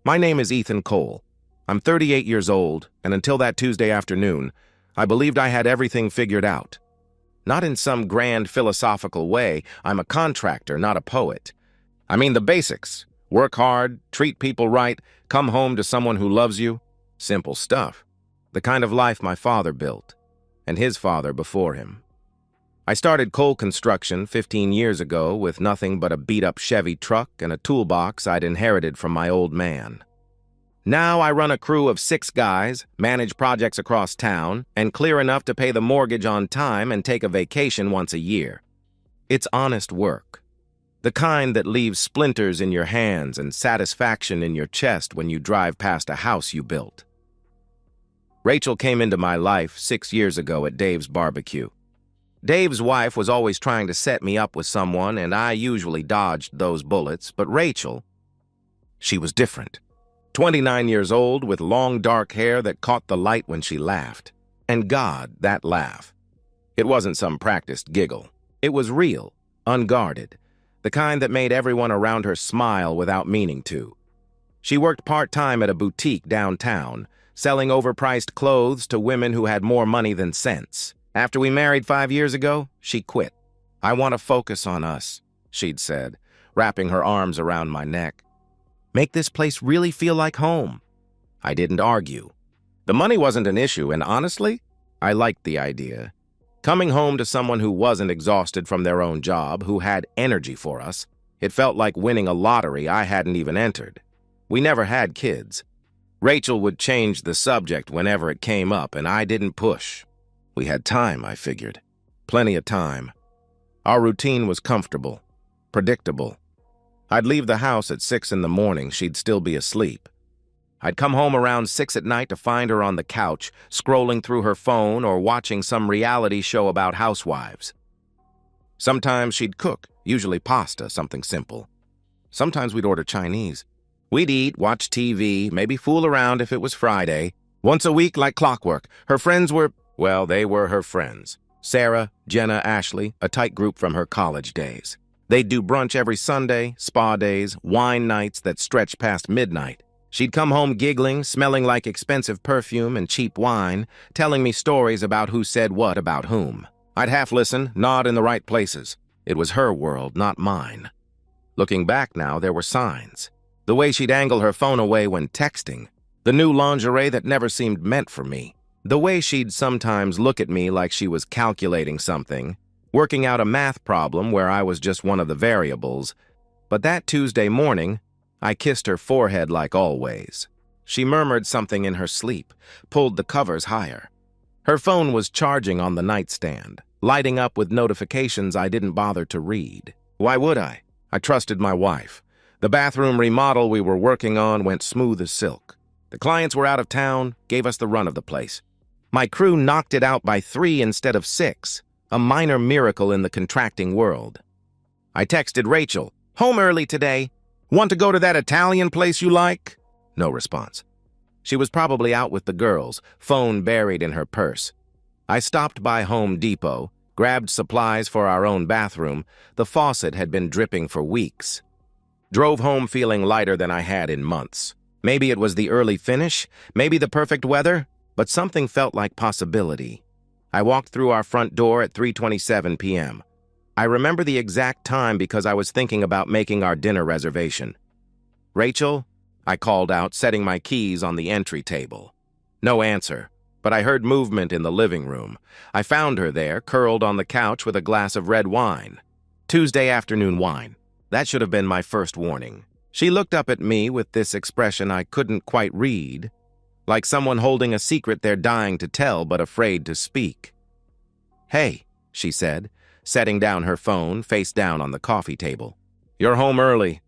My name is Ethan Cole. I'm 38 years old, and until that Tuesday afternoon, I believed I had everything figured out. Not in some grand philosophical way. I'm a contractor, not a poet. I mean the basics. Work hard, treat people right, come home to someone who loves you. Simple stuff. The kind of life my father built, and his father before him. I started coal construction 15 years ago with nothing but a beat-up Chevy truck and a toolbox I'd inherited from my old man. Now I run a crew of 6 guys, manage projects across town, and clear enough to pay the mortgage on time and take a vacation once a year. It's honest work. The kind that leaves splinters in your hands and satisfaction in your chest when you drive past a house you built. Rachel came into my life 6 years ago at Dave's barbecue. Dave's wife was always trying to set me up with someone, and I usually dodged those bullets, but Rachel, she was different. 29 years old with long dark hair that caught the light when she laughed. And God, that laugh. It wasn't some practiced giggle. It was real, unguarded, the kind that made everyone around her smile without meaning to. She worked part-time at a boutique downtown, selling overpriced clothes to women who had more money than sense. After we married 5 years ago, she quit. "I want to focus on us," she'd said, wrapping her arms around my neck. "Make this place really feel like home." I didn't argue. The money wasn't an issue, and honestly, I liked the idea. Coming home to someone who wasn't exhausted from their own job, who had energy for us, it felt like winning a lottery I hadn't even entered. We never had kids. Rachel would change the subject whenever it came up, and I didn't push. We had time, I figured. Plenty of time. Our routine was comfortable, predictable. I'd leave the house at 6 in the morning, she'd still be asleep. I'd come home around 6 at night to find her on the couch, scrolling through her phone or watching some reality show about housewives. Sometimes she'd cook, usually pasta, something simple. Sometimes we'd order Chinese. We'd eat, watch TV, maybe fool around if it was Friday. Once a week, like clockwork. Her friends were, well, they were her friends. Sarah, Jenna, Ashley, a tight group from her college days. They'd do brunch every Sunday, spa days, wine nights that stretched past midnight. She'd come home giggling, smelling like expensive perfume and cheap wine, telling me stories about who said what about whom. I'd half listen, nod in the right places. It was her world, not mine. Looking back now, there were signs. The way she'd angle her phone away when texting. The new lingerie that never seemed meant for me. The way she'd sometimes look at me like she was calculating something, working out a math problem where I was just one of the variables. But that Tuesday morning, I kissed her forehead like always. She murmured something in her sleep, pulled the covers higher. Her phone was charging on the nightstand, lighting up with notifications I didn't bother to read. Why would I? I trusted my wife. The bathroom remodel we were working on went smooth as silk. The clients were out of town, gave us the run of the place. My crew knocked it out by 3 instead of 6, a minor miracle in the contracting world. I texted Rachel, "Home early today. Want to go to that Italian place you like?" No response. She was probably out with the girls, phone buried in her purse. I stopped by Home Depot, grabbed supplies for our own bathroom. The faucet had been dripping for weeks. Drove home feeling lighter than I had in months. Maybe it was the early finish, maybe the perfect weather, but something felt like possibility. I walked through our front door at 3:27 p.m. I remember the exact time because I was thinking about making our dinner reservation. "Rachel?" I called out, setting my keys on the entry table. No answer, but I heard movement in the living room. I found her there, curled on the couch with a glass of red wine. Tuesday afternoon wine. That should have been my first warning. She looked up at me with this expression I couldn't quite read, like someone holding a secret they're dying to tell but afraid to speak. "Hey," she said, setting down her phone, face down on the coffee table. "You're home early."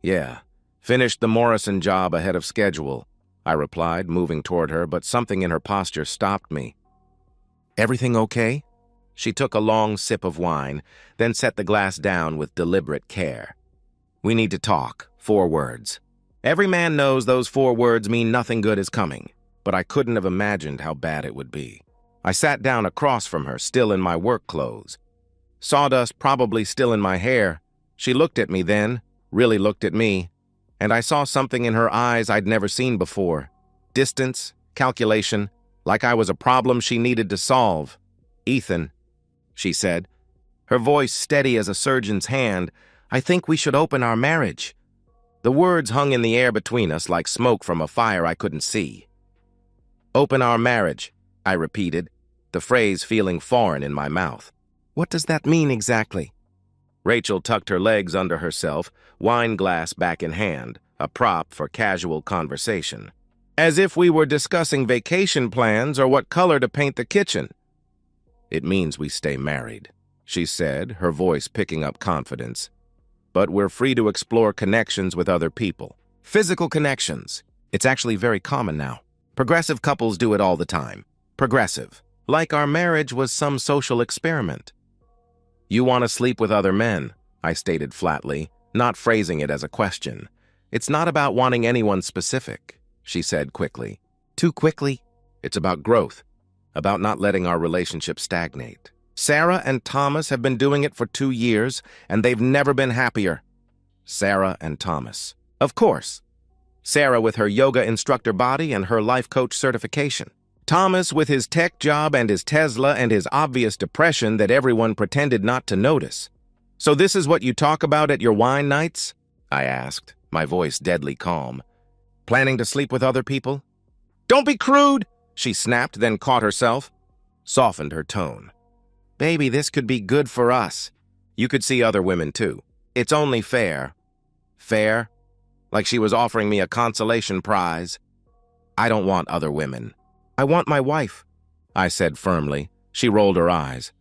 "Yeah, finished the Morrison job ahead of schedule," I replied, moving toward her, but something in her posture stopped me. "Everything okay?" She took a long sip of wine, then set the glass down with deliberate care. "We need to talk. 4 words. Every man knows those 4 words mean nothing good is coming, but I couldn't have imagined how bad it would be." I sat down across from her, still in my work clothes. Sawdust probably still in my hair. She looked at me then, really looked at me. and I saw something in her eyes I'd never seen before. Distance, calculation, like I was a problem she needed to solve. "Ethan," she said, her voice steady as a surgeon's hand, "I think we should open our marriage." The words hung in the air between us like smoke from a fire I couldn't see. "Open our marriage," I repeated, the phrase feeling foreign in my mouth. "What does that mean exactly?" Rachel tucked her legs under herself, wine glass back in hand, a prop for casual conversation. "As if we were discussing vacation plans or what color to paint the kitchen." "It means we stay married," she said, her voice picking up confidence. "But we're free to explore connections with other people. Physical connections. It's actually very common now. Progressive couples do it all the time. Progressive. Like our marriage was some social experiment." "You want to sleep with other men," I stated flatly, not phrasing it as a question. "It's not about wanting anyone specific," she said quickly. "Too quickly?" "It's about growth, about not letting our relationship stagnate. Sarah and Thomas have been doing it for 2 years, and they've never been happier." Sarah and Thomas. Of course. Sarah with her yoga instructor body and her life coach certification. Thomas with his tech job and his Tesla and his obvious depression that everyone pretended not to notice. "So this is what you talk about at your wine nights?" I asked, my voice deadly calm. "Planning to sleep with other people?" "Don't be crude," she snapped, then caught herself, softened her tone. "Baby, this could be good for us. You could see other women too. It's only fair." Fair? Like she was offering me a consolation prize. "I don't want other women. I want my wife," I said firmly. She rolled her eyes.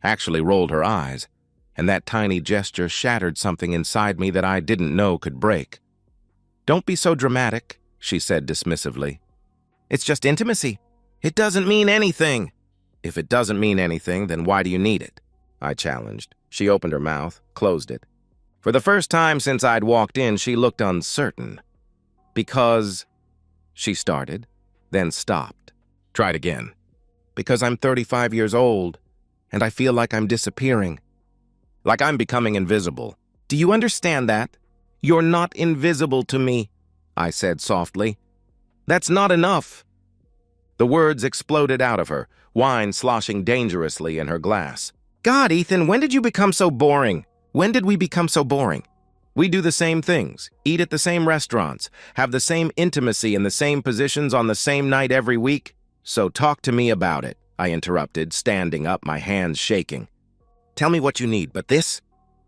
Actually rolled her eyes. And that tiny gesture shattered something inside me that I didn't know could break. "Don't be so dramatic," she said dismissively. "It's just intimacy. It doesn't mean anything." "If it doesn't mean anything, then why do you need it?" I challenged. She opened her mouth, closed it. For the first time since I'd walked in, she looked uncertain. "Because," she started, then stopped. Tried again. "Because I'm 35 years old, and I feel like I'm disappearing. Like I'm becoming invisible. Do you understand that? You're not invisible to me," I said softly. "That's not enough." The words exploded out of her, wine sloshing dangerously in her glass. "God, Ethan, when did you become so boring? When did we become so boring? We do the same things, eat at the same restaurants, have the same intimacy in the same positions on the same night every week. So talk to me about it," I interrupted, standing up, my hands shaking. "Tell me what you need, but this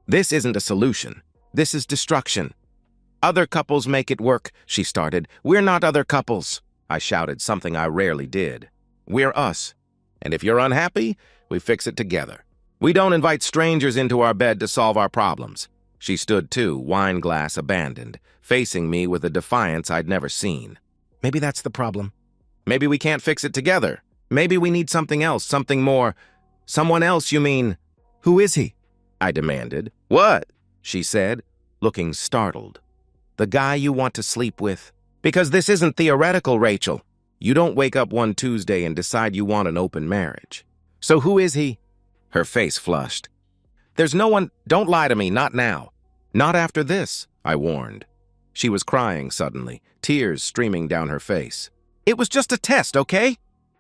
isn't a solution. This is destruction." "Other couples make it work," she started. "We're not other couples," I shouted, something I rarely did. "We're us. And if you're unhappy, we fix it together. We don't invite strangers into our bed to solve our problems." She stood too, wine glass abandoned, facing me with a defiance I'd never seen. "Maybe that's the problem. Maybe we can't fix it together. Maybe we need something else, something more." "Someone else, you mean? Who is he?" I demanded. "What?" she said, looking startled. "The guy you want to sleep with. Because this isn't theoretical, Rachel. You don't wake up one Tuesday and decide you want an open marriage. So who is he?" Her face flushed. "There's no one—" "Don't lie to me, not now. Not after this," I warned. She was crying suddenly, tears streaming down her face. "It was just a test, okay?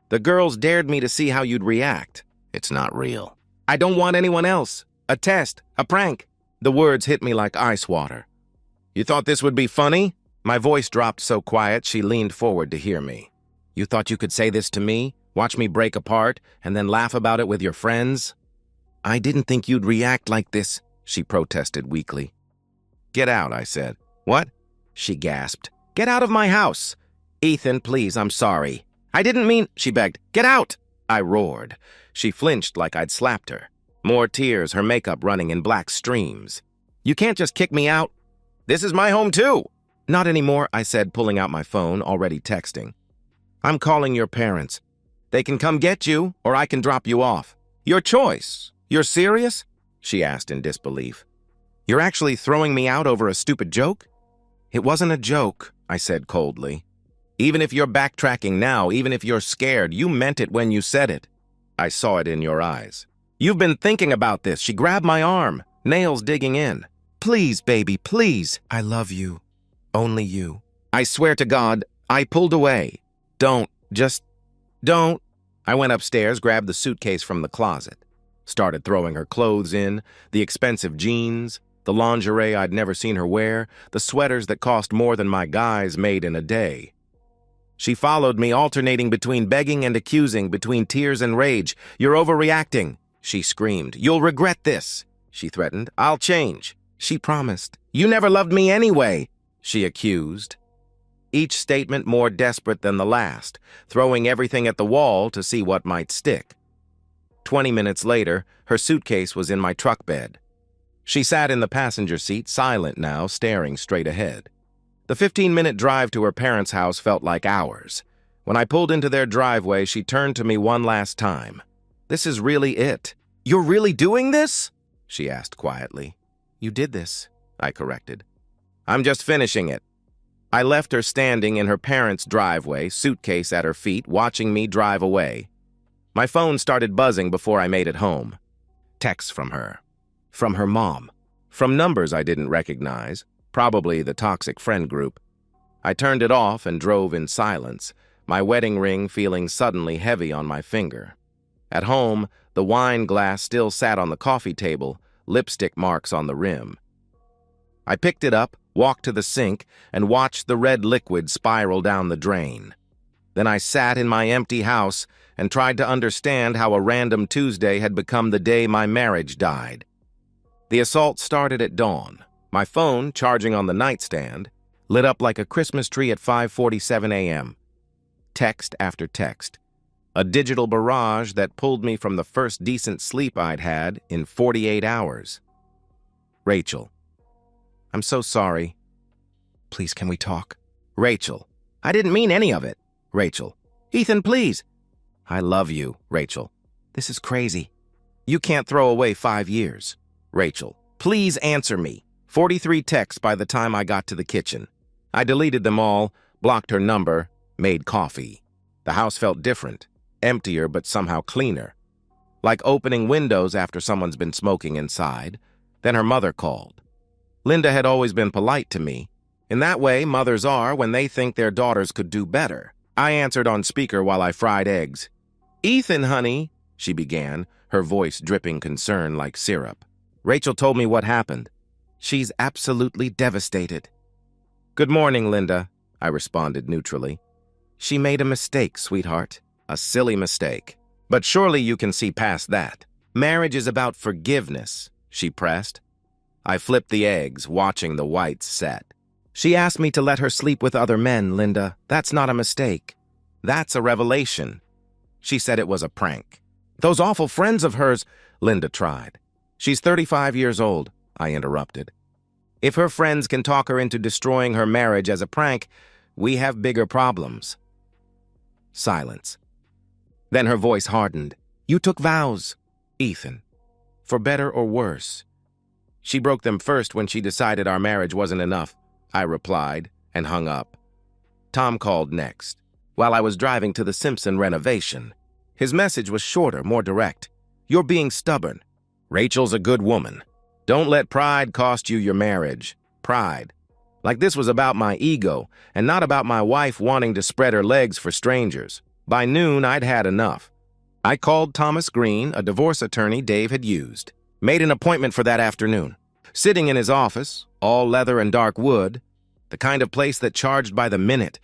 The girls dared me to see how you'd react. It's not real. I don't want anyone else. A test, a prank." The words hit me like ice water. "You thought this would be funny?" My voice dropped so quiet she leaned forward to hear me. "You thought you could say this to me, watch me break apart, and then laugh about it with your friends?" "I didn't think you'd react like this," she protested weakly. "Get out," I said. "What?" she gasped. "Get out of my house." "Ethan, please, I'm sorry. I didn't mean—" she begged. "Get out!" I roared. She flinched like I'd slapped her. More tears, her makeup running in black streams. "You can't just kick me out. This is my home too." "Not anymore," I said, pulling out my phone, already texting. "I'm calling your parents. They can come get you, or I can drop you off. Your choice. You're serious?" she asked in disbelief. "You're actually throwing me out over a stupid joke?" "It wasn't a joke," I said coldly. "Even if you're backtracking now, even if you're scared, you meant it when you said it. I saw it in your eyes. You've been thinking about this." She grabbed my arm, nails digging in. "Please, baby, please. I love you." Only you. I swear to God, I pulled away. Don't. I went upstairs, grabbed the suitcase from the closet, started throwing her clothes in, the expensive jeans, the lingerie I'd never seen her wear, the sweaters that cost more than my guys made in a day. She followed me, alternating between begging and accusing, between tears and rage. "You're overreacting," she screamed. "You'll regret this," she threatened. "I'll change," she promised. "You never loved me anyway," she accused. Each statement more desperate than the last, throwing everything at the wall to see what might stick. 20 minutes later, her suitcase was in my truck bed. She sat in the passenger seat, silent now, staring straight ahead. The 15-minute drive to her parents' house felt like hours. When I pulled into their driveway, she turned to me one last time. "This is really it. You're really doing this?" she asked quietly. "You did this," I corrected. "I'm just finishing it." I left her standing in her parents' driveway, suitcase at her feet, watching me drive away. My phone started buzzing before I made it home. Texts from her. From her mom. From numbers I didn't recognize. Probably the toxic friend group. I turned it off and drove in silence, my wedding ring feeling suddenly heavy on my finger. At home, the wine glass still sat on the coffee table, lipstick marks on the rim. I picked it up, walked to the sink, and watched the red liquid spiral down the drain. Then I sat in my empty house and tried to understand how a random Tuesday had become the day my marriage died. The assault started at dawn. My phone, charging on the nightstand, lit up like a Christmas tree at 5:47 a.m. Text after text. A digital barrage that pulled me from the first decent sleep I'd had in 48 hours. Rachel. "I'm so sorry. Please, can we talk?" Rachel. "I didn't mean any of it." Rachel. "Ethan, please." "I love you." Rachel. "This is crazy. You can't throw away 5 years." Rachel. "Please answer me." 43 texts by the time I got to the kitchen. I deleted them all, blocked her number, made coffee. The house felt different, emptier but somehow cleaner. Like opening windows after someone's been smoking inside. Then her mother called. Linda had always been polite to me. In that way, mothers are when they think their daughters could do better. I answered on speaker while I fried eggs. "Ethan, honey," she began, her voice dripping concern like syrup. Rachel told me what happened. "She's absolutely devastated." "Good morning, Linda," I responded neutrally. "She made a mistake, sweetheart. A silly mistake. But surely you can see past that. Marriage is about forgiveness," she pressed. I flipped the eggs, watching the whites set. "She asked me to let her sleep with other men, Linda. That's not a mistake. That's a revelation. She said it was a prank." "Those awful friends of hers," Linda tried. "She's 35 years old," I interrupted. "If her friends can talk her into destroying her marriage as a prank, we have bigger problems." Silence. Then her voice hardened. "You took vows, Ethan. For better or worse." "She broke them first when she decided our marriage wasn't enough," I replied, and hung up. Tom called next, while I was driving to the Simpson renovation. His message was shorter, more direct. "You're being stubborn. Rachel's a good woman. Don't let pride cost you your marriage." Pride. Like this was about my ego, and not about my wife wanting to spread her legs for strangers. By noon, I'd had enough. I called Thomas Green, a divorce attorney Dave had used. Made an appointment for that afternoon. Sitting in his office, all leather and dark wood, the kind of place that charged by the minute,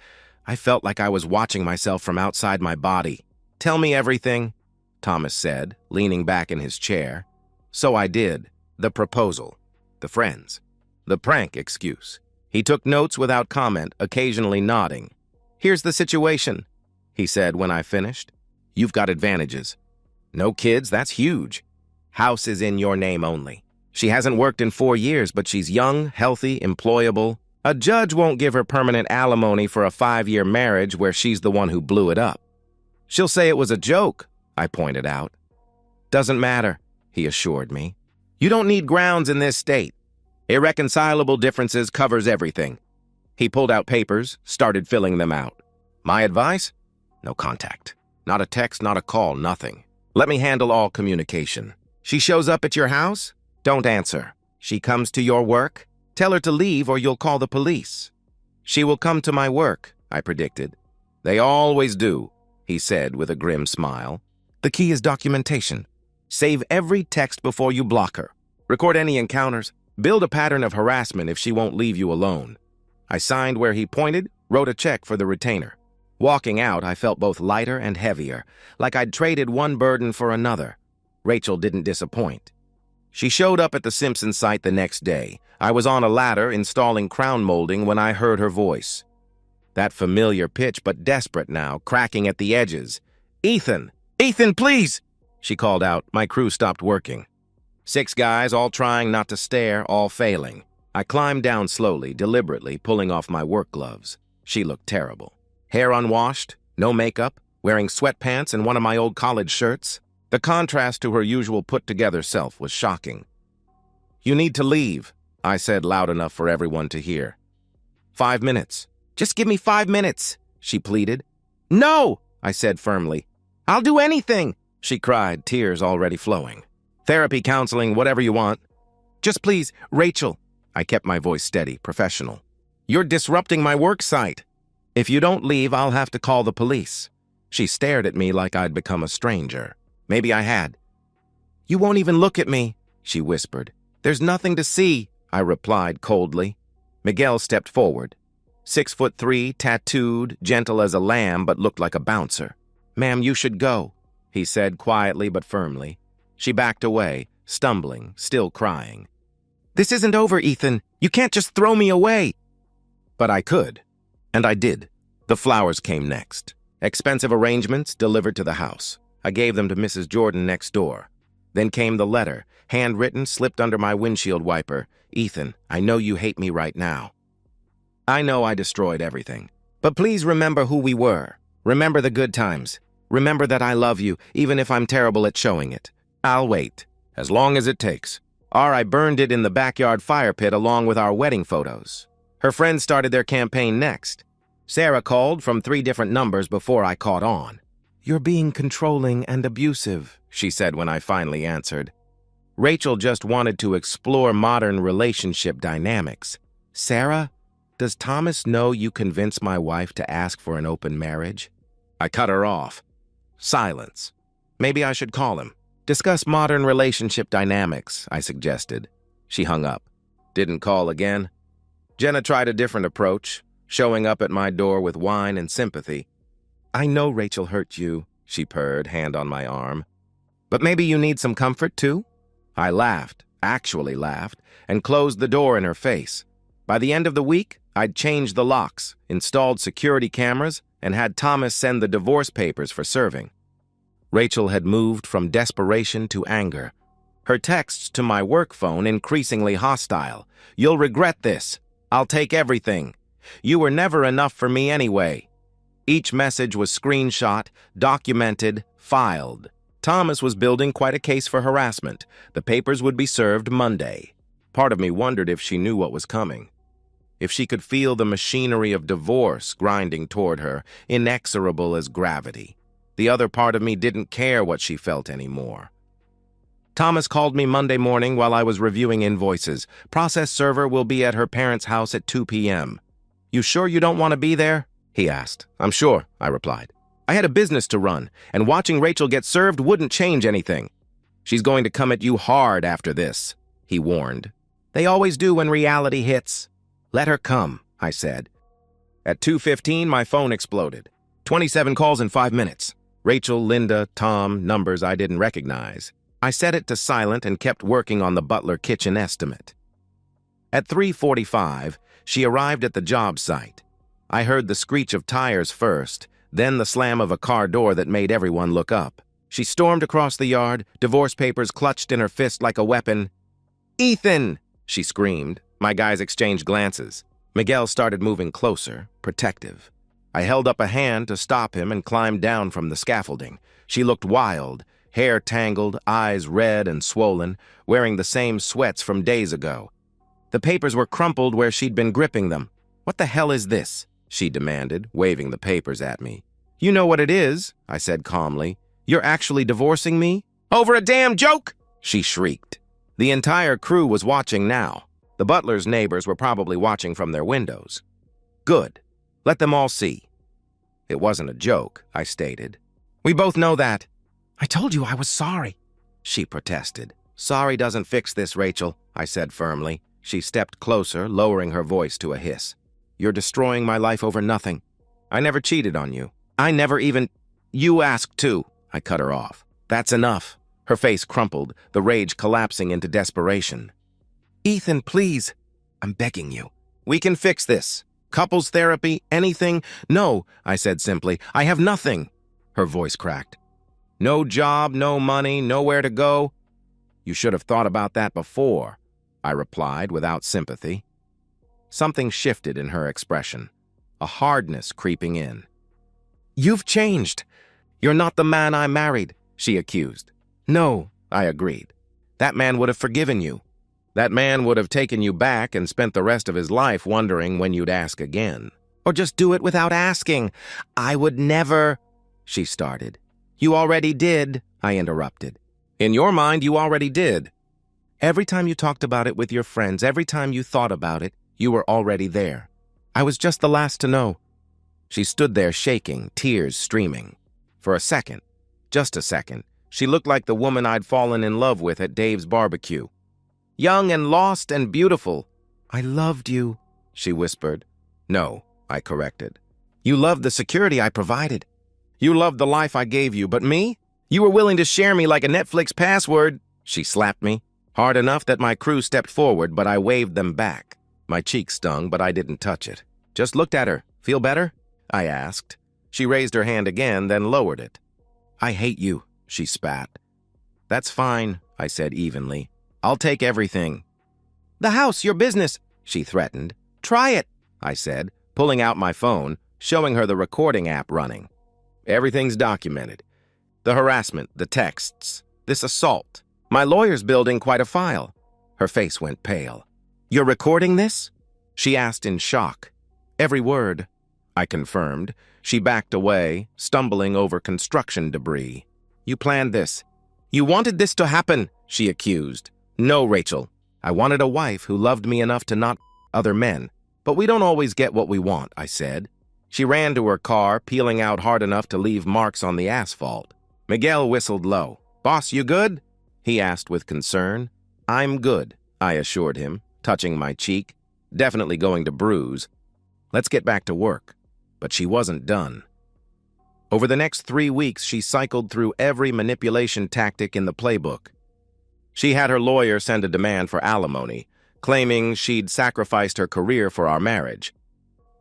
I felt like I was watching myself from outside my body. "Tell me everything," Thomas said, leaning back in his chair. So I did. The proposal. The friends. The prank excuse. He took notes without comment, occasionally nodding. "Here's the situation," he said when I finished. "You've got advantages. No kids, that's huge. House is in your name only. She hasn't worked in 4 years, but she's young, healthy, employable. A judge won't give her permanent alimony for a 5-year marriage where she's the one who blew it up. She'll say it was a joke," I pointed out. "Doesn't matter," he assured me. "You don't need grounds in this state. Irreconcilable differences covers everything." He pulled out papers, started filling them out. "My advice? No contact. Not a text, not a call, nothing. Let me handle all communication. She shows up at your house? Don't answer. She comes to your work? Tell her to leave or you'll call the police. She will come to my work, I predicted. They always do, he said with a grim smile. The key is documentation. Save every text before you block her. Record any encounters. Build a pattern of harassment if she won't leave you alone. I signed where he pointed, wrote a check for the retainer. Walking out, I felt both lighter and heavier, like I'd traded one burden for another. Rachel didn't disappoint. She showed up at the Simpson site the next day. I was on a ladder installing crown molding when I heard her voice. That familiar pitch, but desperate now, cracking at the edges. "Ethan! Ethan, please!" she called out. My crew stopped working. 6 guys, all trying not to stare, all failing. I climbed down slowly, deliberately, pulling off my work gloves. She looked terrible. Hair unwashed, no makeup, wearing sweatpants and one of my old college shirts. The contrast to her usual put-together self was shocking. "You need to leave," I said loud enough for everyone to hear. 5 minutes. "Just give me 5 minutes," she pleaded. "No," I said firmly. "I'll do anything," she cried, tears already flowing. "Therapy, counseling, whatever you want." "Just please, Rachel." I kept my voice steady, professional. "You're disrupting my work site. If you don't leave, I'll have to call the police." She stared at me like I'd become a stranger. Maybe I had. "You won't even look at me," she whispered. "There's nothing to see," I replied coldly. Miguel stepped forward. 6'3", tattooed, gentle as a lamb, but looked like a bouncer. "Ma'am, you should go," he said quietly but firmly. She backed away, stumbling, still crying. "This isn't over, Ethan. You can't just throw me away." But I could. And I did. The flowers came next. Expensive arrangements delivered to the house. I gave them to Mrs. Jordan next door. Then came the letter, handwritten, slipped under my windshield wiper. "Ethan, I know you hate me right now. I know I destroyed everything. But please remember who we were. Remember the good times. Remember that I love you, even if I'm terrible at showing it. I'll wait, as long as it takes." Or I burned it in the backyard fire pit along with our wedding photos. Her friends started their campaign next. Sarah called from 3 different numbers before I caught on. "You're being controlling and abusive," she said when I finally answered. Rachel just wanted to explore modern relationship dynamics. "Sarah, does Thomas know you convinced my wife to ask for an open marriage?" I cut her off. Silence. Maybe I should call him. "Discuss modern relationship dynamics," I suggested. She hung up. Didn't call again. Jenna tried a different approach, showing up at my door with wine and sympathy. "I know Rachel hurt you," she purred, hand on my arm. "But maybe you need some comfort, too?" I laughed, actually laughed, and closed the door in her face. By the end of the week, I'd changed the locks, installed security cameras, and had Thomas send the divorce papers for serving. Rachel had moved from desperation to anger. Her texts to my work phone increasingly hostile. "You'll regret this. I'll take everything. You were never enough for me anyway." Each message was screenshot, documented, filed. Thomas was building quite a case for harassment. The papers would be served Monday. Part of me wondered if she knew what was coming. If she could feel the machinery of divorce grinding toward her, inexorable as gravity. The other part of me didn't care what she felt anymore. Thomas called me Monday morning while I was reviewing invoices. "Process server will be at her parents' house at 2 p.m. "You sure you don't want to be there?" he asked. "I'm sure," I replied. I had a business to run, and watching Rachel get served wouldn't change anything. "She's going to come at you hard after this," he warned. "They always do when reality hits." "Let her come," I said. At 2:15, my phone exploded. 27 calls in 5 minutes. Rachel, Linda, Tom, numbers I didn't recognize. I set it to silent and kept working on the Butler kitchen estimate. At 3:45, she arrived at the job site. I heard the screech of tires first, then the slam of a car door that made everyone look up. She stormed across the yard, divorce papers clutched in her fist like a weapon. "Ethan!" she screamed. My guys exchanged glances. Miguel started moving closer, protective. I held up a hand to stop him and climbed down from the scaffolding. She looked wild, hair tangled, eyes red and swollen, wearing the same sweats from days ago. The papers were crumpled where she'd been gripping them. "What the hell is this?" she demanded, waving the papers at me. "You know what it is," I said calmly. "You're actually divorcing me?" "Over a damn joke!" she shrieked. The entire crew was watching now. The butler's neighbors were probably watching from their windows. Good. Let them all see. It wasn't a joke, I stated. We both know that. I told you I was sorry, she protested. Sorry doesn't fix this, Rachel, I said firmly. She stepped closer, lowering her voice to a hiss. You're destroying my life over nothing. I never cheated on you. I never even... You asked too. I cut her off. That's enough. Her face crumpled, the rage collapsing into desperation. Ethan, please. I'm begging you. We can fix this. Couples therapy, anything? No, I said simply. I have nothing. Her voice cracked. No job, no money, nowhere to go. You should have thought about that before, I replied without sympathy. Something shifted in her expression, a hardness creeping in. You've changed. You're not the man I married, she accused. No, I agreed. That man would have forgiven you. That man would have taken you back and spent the rest of his life wondering when you'd ask again. Or just do it without asking. I would never, she started. You already did, I interrupted. In your mind, you already did. Every time you talked about it with your friends, every time you thought about it, you were already there. I was just the last to know. She stood there shaking, tears streaming. For a second, just a second, she looked like the woman I'd fallen in love with at Dave's barbecue. Young and lost and beautiful. I loved you, she whispered. No, I corrected. You loved the security I provided. You loved the life I gave you, but me? You were willing to share me like a Netflix password. She slapped me, hard enough that my crew stepped forward, but I waved them back. My cheek stung, but I didn't touch it. Just looked at her. Feel better? I asked. She raised her hand again, then lowered it. I hate you, she spat. That's fine, I said evenly. I'll take everything. The house, your business, she threatened. Try it, I said, pulling out my phone, showing her the recording app running. Everything's documented. The harassment, the texts, this assault. My lawyer's building quite a file. Her face went pale. You're recording this? She asked in shock. Every word, I confirmed. She backed away, stumbling over construction debris. You planned this. You wanted this to happen, she accused. No, Rachel. I wanted a wife who loved me enough to not other men. But we don't always get what we want, I said. She ran to her car, peeling out hard enough to leave marks on the asphalt. Miguel whistled low. Boss, you good? He asked with concern. I'm good, I assured him, touching my cheek. Definitely going to bruise. Let's get back to work. But she wasn't done. Over the next 3 weeks, she cycled through every manipulation tactic in the playbook. She had her lawyer send a demand for alimony, claiming she'd sacrificed her career for our marriage.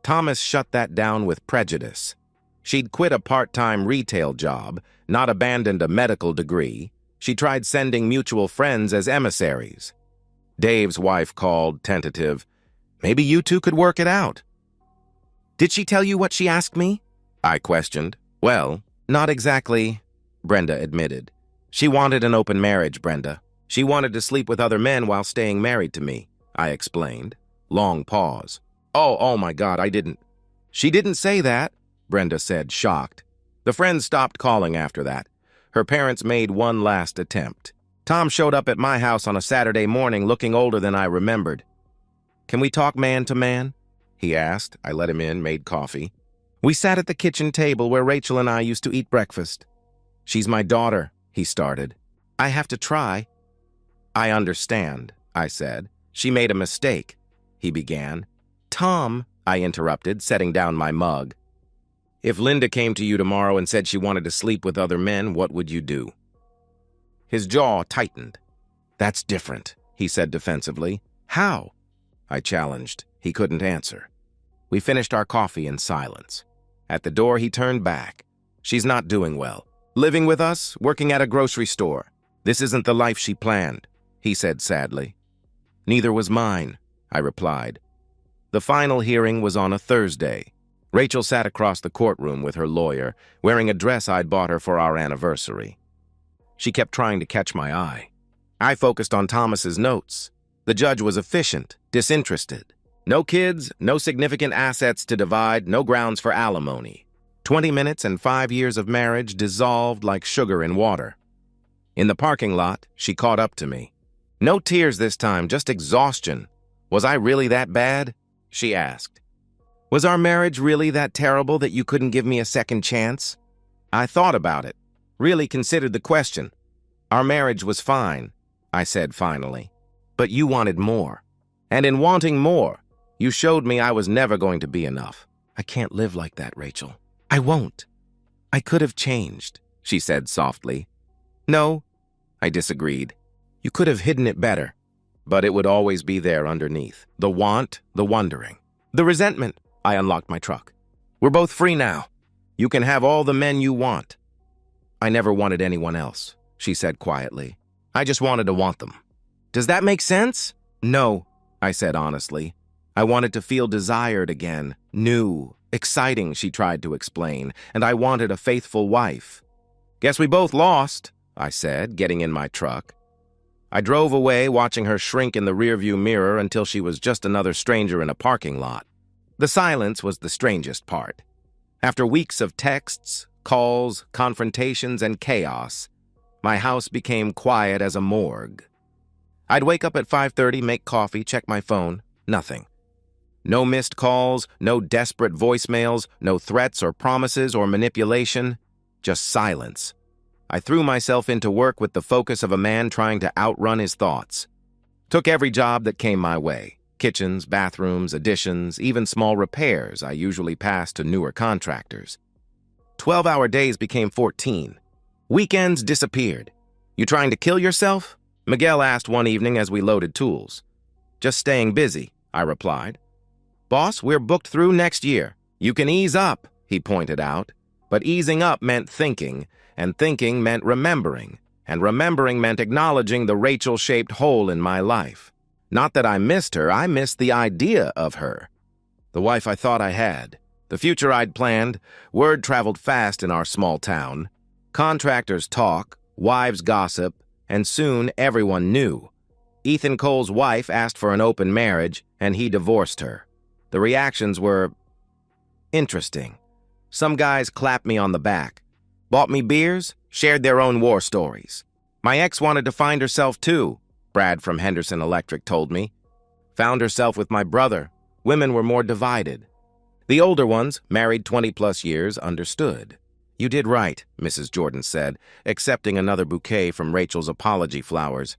Thomas shut that down with prejudice. She'd quit a part-time retail job, not abandoned a medical degree. She tried sending mutual friends as emissaries. Dave's wife called, tentative. Maybe you two could work it out. Did she tell you what she asked me? I questioned. Well, not exactly, Brenda admitted. She wanted an open marriage, Brenda. She wanted to sleep with other men while staying married to me, I explained. Long pause. Oh my God, I didn't. She didn't say that, Brenda said, shocked. The friends stopped calling after that. Her parents made one last attempt. Tom showed up at my house on a Saturday morning looking older than I remembered. Can we talk man to man? He asked. I let him in, made coffee. We sat at the kitchen table where Rachel and I used to eat breakfast. She's my daughter, he started. I have to try. I understand, I said. She made a mistake, he began. Tom, I interrupted, setting down my mug. If Linda came to you tomorrow and said she wanted to sleep with other men, what would you do? His jaw tightened. That's different, he said defensively. How? I challenged. He couldn't answer. We finished our coffee in silence. At the door, he turned back. She's not doing well. Living with us, working at a grocery store. This isn't the life she planned, he said sadly. Neither was mine, I replied. The final hearing was on a Thursday. Rachel sat across the courtroom with her lawyer, wearing a dress I'd bought her for our anniversary. She kept trying to catch my eye. I focused on Thomas's notes. The judge was efficient, disinterested. No kids, no significant assets to divide, no grounds for alimony. 20 minutes and 5 years of marriage dissolved like sugar in water. In the parking lot, she caught up to me. No tears this time, just exhaustion. Was I really that bad? She asked. Was our marriage really that terrible that you couldn't give me a second chance? I thought about it, really considered the question. Our marriage was fine, I said finally. But you wanted more. And in wanting more, you showed me I was never going to be enough. I can't live like that, Rachel. I won't. I could have changed, she said softly. No, I disagreed. You could have hidden it better, but it would always be there underneath. The want, the wondering, the resentment. I unlocked my truck. We're both free now. You can have all the men you want. I never wanted anyone else, she said quietly. I just wanted to want them. Does that make sense? No, I said honestly. I wanted to feel desired again, new, exciting, she tried to explain, and I wanted a faithful wife. Guess we both lost, I said, getting in my truck. I drove away, watching her shrink in the rearview mirror until she was just another stranger in a parking lot. The silence was the strangest part. After weeks of texts, calls, confrontations, and chaos, my house became quiet as a morgue. I'd wake up at 5:30, make coffee, check my phone. Nothing. No missed calls, no desperate voicemails, no threats or promises or manipulation, just silence. I threw myself into work with the focus of a man trying to outrun his thoughts. Took every job that came my way. Kitchens, bathrooms, additions, even small repairs I usually passed to newer contractors. 12-hour days became 14. Weekends disappeared. You trying to kill yourself? Miguel asked one evening as we loaded tools. Just staying busy, I replied. Boss, we're booked through next year. You can ease up, he pointed out. But easing up meant thinking, and thinking meant remembering, and remembering meant acknowledging the Rachel-shaped hole in my life. Not that I missed her, I missed the idea of her. The wife I thought I had. The future I'd planned. Word traveled fast in our small town. Contractors talk, wives gossip, and soon everyone knew. Ethan Cole's wife asked for an open marriage, and he divorced her. The reactions were interesting. Some guys clapped me on the back, bought me beers, shared their own war stories. My ex wanted to find herself too, Brad from Henderson Electric told me. Found herself with my brother. Women were more divided. The older ones, married 20-plus years, understood. You did right, Mrs. Jordan said, accepting another bouquet from Rachel's apology flowers.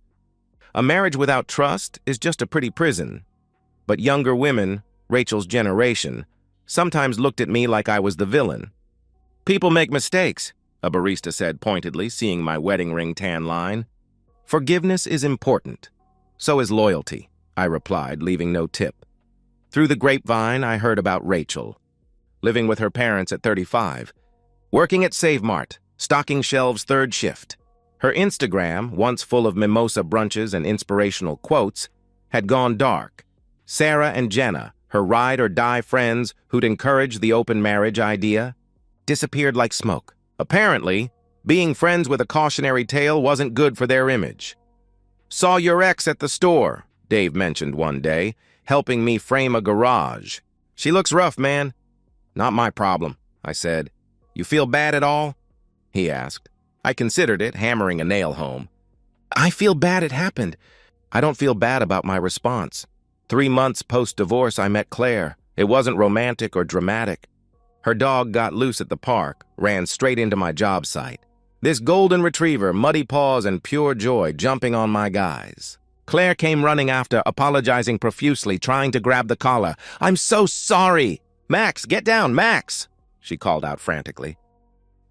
A marriage without trust is just a pretty prison. But younger women, Rachel's generation, sometimes looked at me like I was the villain. People make mistakes, a barista said pointedly, seeing my wedding ring tan line. Forgiveness is important. So is loyalty, I replied, leaving no tip. Through the grapevine, I heard about Rachel. Living with her parents at 35. Working at Save Mart, stocking shelves third shift. Her Instagram, once full of mimosa brunches and inspirational quotes, had gone dark. Sarah and Jenna, her ride-or-die friends who'd encouraged the open marriage idea, disappeared like smoke. Apparently, being friends with a cautionary tale wasn't good for their image. Saw your ex at the store, Dave mentioned one day, helping me frame a garage. She looks rough, man. Not my problem, I said. You feel bad at all? He asked. I considered it, hammering a nail home. I feel bad it happened. I don't feel bad about my response. 3 months post-divorce, I met Claire. It wasn't romantic or dramatic. Her dog got loose at the park, ran straight into my job site. This golden retriever, muddy paws and pure joy, jumping on my guys. Claire came running after, apologizing profusely, trying to grab the collar. I'm so sorry. Max, get down, Max, she called out frantically.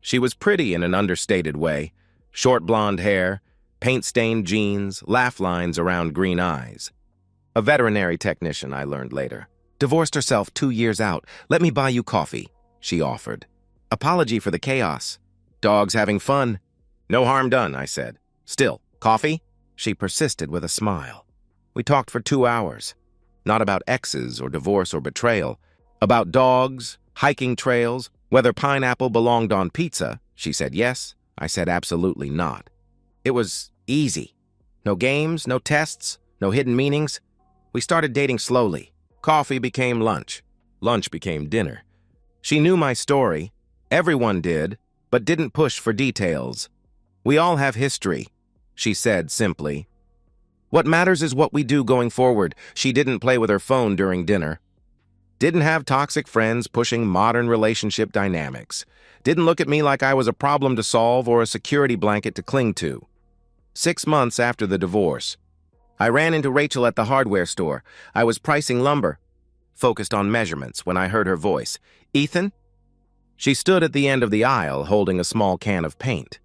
She was pretty in an understated way. Short blonde hair, paint-stained jeans, laugh lines around green eyes. A veterinary technician, I learned later. Divorced herself 2 years out. Let me buy you coffee, she offered. Apology for the chaos. Dogs having fun. No harm done, I said. Still, coffee? She persisted with a smile. We talked for 2 hours. Not about exes or divorce or betrayal. About dogs, hiking trails, whether pineapple belonged on pizza. She said yes. I said absolutely not. It was easy. No games, no tests, no hidden meanings. We started dating slowly. Coffee became lunch. Lunch became dinner. She knew my story. Everyone did, but didn't push for details. We all have history, she said simply. What matters is what we do going forward. She didn't play with her phone during dinner. Didn't have toxic friends pushing modern relationship dynamics. Didn't look at me like I was a problem to solve or a security blanket to cling to. 6 months after the divorce, I ran into Rachel at the hardware store. I was pricing lumber, focused on measurements, when I heard her voice. "Ethan?" She stood at the end of the aisle, holding a small can of paint.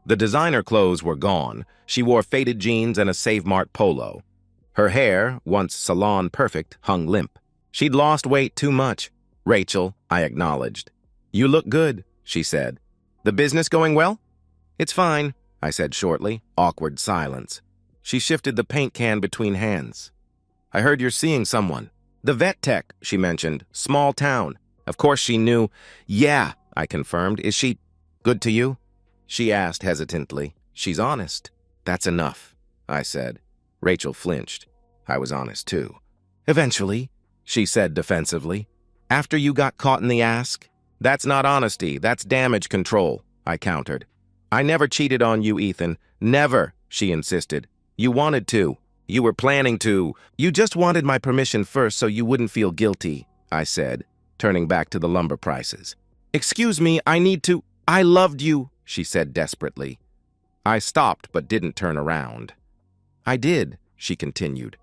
The designer clothes were gone. She wore faded jeans and a Save Mart polo. Her hair, once salon perfect, hung limp. She'd lost weight too much. "Rachel," I acknowledged. "You look good," she said. "The business going well?" "It's fine," I said shortly. Awkward silence. She shifted the paint can between hands. "I heard you're seeing someone." "The vet tech," she mentioned. "Small town." Of course she knew. "Yeah," I confirmed. "Is she good to you?" She asked hesitantly. "She's honest." "That's enough," I said. Rachel flinched. I was honest too. "Eventually," she said defensively. "After you got caught in the ask?" "That's not honesty, that's damage control," I countered. "I never cheated on you, Ethan. Never," she insisted. "You wanted to. You were planning to. You just wanted my permission first so you wouldn't feel guilty," I said, turning back to the lumber prices. "Excuse me, I need to—" "I loved you," she said desperately. I stopped but didn't turn around. "I did," she continued.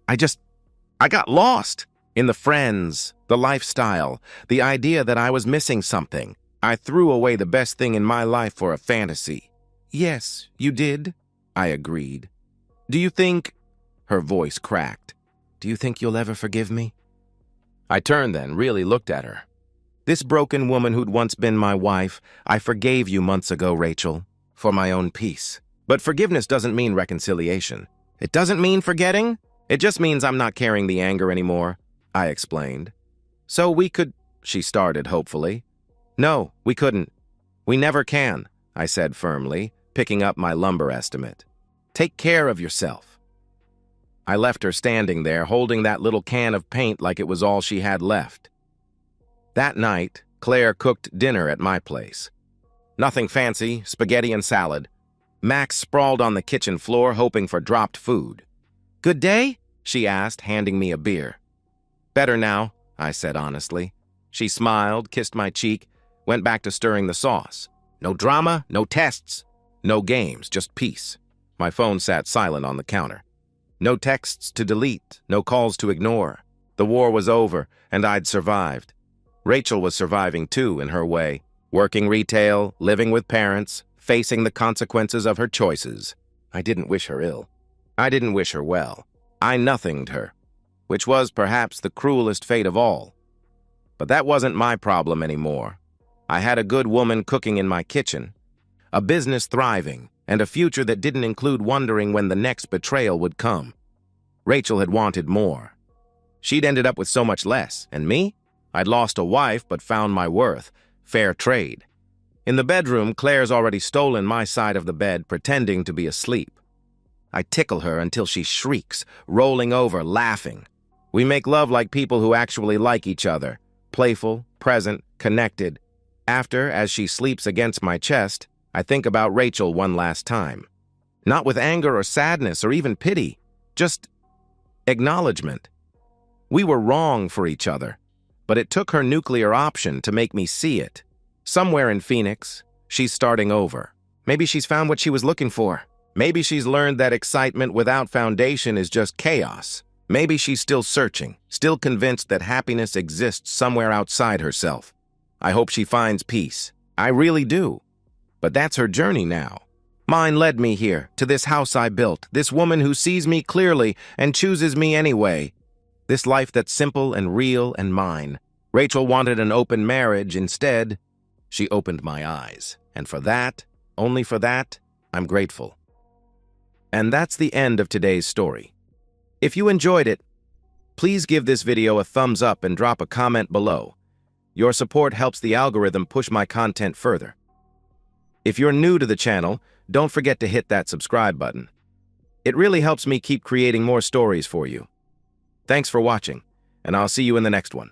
I got lost in the friends, the lifestyle, the idea that I was missing something. I threw away the best thing in my life for a fantasy." "Yes, you did," I agreed. "Do you think—" Her voice cracked. "Do you think you'll ever forgive me?" I turned then, really looked at her. "This broken woman who'd once been my wife, I forgave you months ago, Rachel, for my own peace. But forgiveness doesn't mean reconciliation. It doesn't mean forgetting. It just means I'm not carrying the anger anymore," I explained. "So we could—" she started hopefully. "No, we couldn't. We never can," I said firmly, picking up my lumber estimate. "Take care of yourself." I left her standing there, holding that little can of paint like it was all she had left. That night, Claire cooked dinner at my place. Nothing fancy, spaghetti and salad. Max sprawled on the kitchen floor, hoping for dropped food. "Good day?" she asked, handing me a beer. "Better now," I said honestly. She smiled, kissed my cheek, went back to stirring the sauce. No drama, no tests, no games, just peace. My phone sat silent on the counter. No texts to delete, no calls to ignore. The war was over, and I'd survived. Rachel was surviving too, in her way. Working retail, living with parents, facing the consequences of her choices. I didn't wish her ill. I didn't wish her well. I nothinged her, which was perhaps the cruelest fate of all. But that wasn't my problem anymore. I had a good woman cooking in my kitchen, a business thriving, and a future that didn't include wondering when the next betrayal would come. Rachel had wanted more. She'd ended up with so much less, and me? I'd lost a wife but found my worth. Fair trade. In the bedroom, Claire's already stolen my side of the bed, pretending to be asleep. I tickle her until she shrieks, rolling over, laughing. We make love like people who actually like each other, playful, present, connected. After, as she sleeps against my chest, I think about Rachel one last time. Not with anger or sadness or even pity, just acknowledgement. We were wrong for each other, but it took her nuclear option to make me see it. Somewhere in Phoenix, she's starting over. Maybe she's found what she was looking for. Maybe she's learned that excitement without foundation is just chaos. Maybe she's still searching, still convinced that happiness exists somewhere outside herself. I hope she finds peace. I really do. But that's her journey now. Mine led me here, to this house I built, this woman who sees me clearly and chooses me anyway. This life that's simple and real and mine. Rachel wanted an open marriage. Instead, she opened my eyes. And for that, only for that, I'm grateful. And that's the end of today's story. If you enjoyed it, please give this video a thumbs up and drop a comment below. Your support helps the algorithm push my content further. If you're new to the channel, don't forget to hit that subscribe button. It really helps me keep creating more stories for you. Thanks for watching, and I'll see you in the next one.